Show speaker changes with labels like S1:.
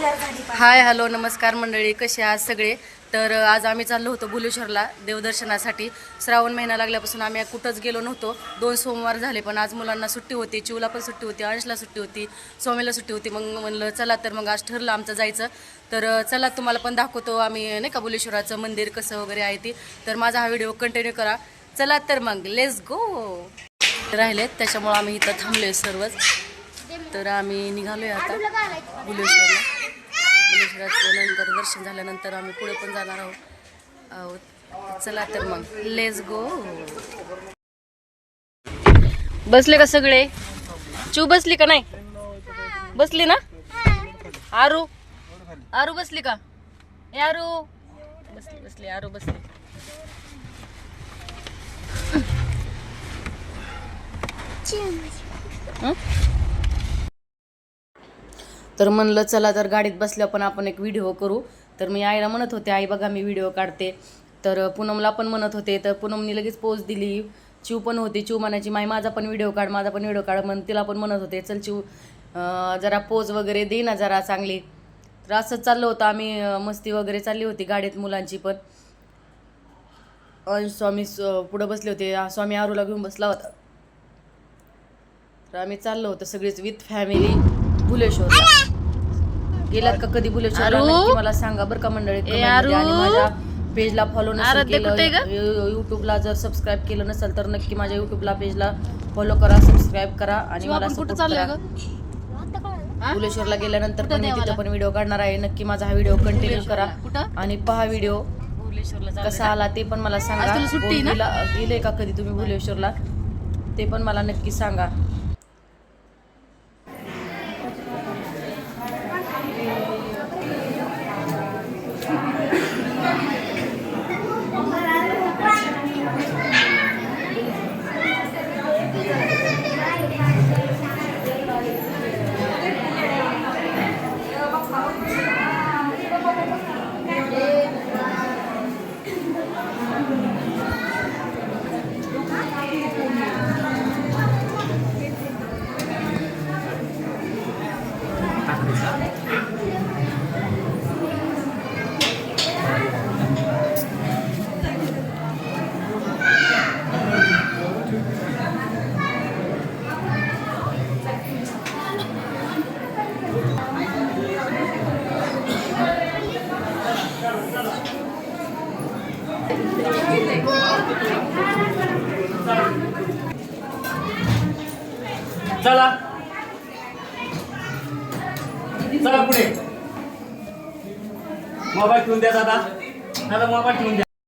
S1: Hi hello नमस्कार मंडळी, कसे आहात सगळे. तर आज आम्ही चाललो होतो बुलेश्वरला देवदर्शनासाठी. श्रावण महिना लागल्यापासून आम्ही कुठंच गेलो नव्हतो. 2 सोमवार झाले, पण आज मुलांना सुट्टी होती, चिवला पण सुट्टी होती, अंशला सुट्टी होती, स्वामीला सुट्टी होती. मग म्हणलं चला, तर मग आज ठरलं आमचं जायचं. तर चला, तुम्हाला पण दाखवतो आम्ही नाही का बुलेश्वराचं मंदिर कसं वगैरे आहे ती. तर माझा हा व्हिडिओ कंटिन्यू करा. चला तर मग लेट्स गो. राहिलेत त्याच्यामुळं आम्ही इथं थांबलोय सर्वच. तर आम्ही निघालोय आता बुलेश्वरला. बुलेश्वराचं नंतर दर्शन झाल्यानंतर आम्ही पुढे पण जाणार आहोत. चला तर मग लेट्स गो. बसले का सगळे? चू बसली का नाही? बसली ना? आरू आरू बसली का? ए आरू बसली बसली आरू बसली. तर म्हणलं चला, तर गाडीत बसल्या पण आपण एक व्हिडिओ करू. तर मी आईला म्हणत होते, आई बघा मी व्हिडिओ काढते. तर पूनमला पण म्हणत होते, तर पूनमनी लगेच पोज दिली. चिव पण होती, चिव म्हणायची माई माझा पण व्हिडिओ काढ, माझा पण व्हिडिओ काढ. म्हणून तिला पण म्हणत होते चल चिव जरा पोज वगैरे दे ना जरा चांगली. तर असंच चाललं होतं आम्ही, मस्ती वगैरे चालली होती गाडीत मुलांची पण. स्वामी पुढं बसले होते, स्वामी आरूला घेऊन बसला होता. तर आम्ही चाललो होतो सगळीच विथ फॅमिली बुलेश्वरला. गेलात का कधी बुलेश्वरला? नक्की मला सांगा बरं का मंडळी कमेंटमध्ये. आणि माझ्या पेजला फॉलो नसेल केलं, यूट्यूबला जर सबस्क्राईब केलं नसेल तर नक्की माझ्या यूट्यूबला पेजला फॉलो करा, सबस्क्राईब करा आणि मला सपोर्ट करा. बुलेश्वरला गेल्यानंतर पण मी तिथं पण व्हिडिओ काढणार आहे. नक्की माझा हा व्हिडिओ कंटिन्यू करा आणि पहा व्हिडिओ कसा आला ते पण मला सांगा. गेले का कधी तुम्ही बुलेश्वरला ते पण मला नक्की सांगा.
S2: चला चला पुढे. मोबाईल ठेवून द्या दादा, दादा मोबाईल ठेवून द्या.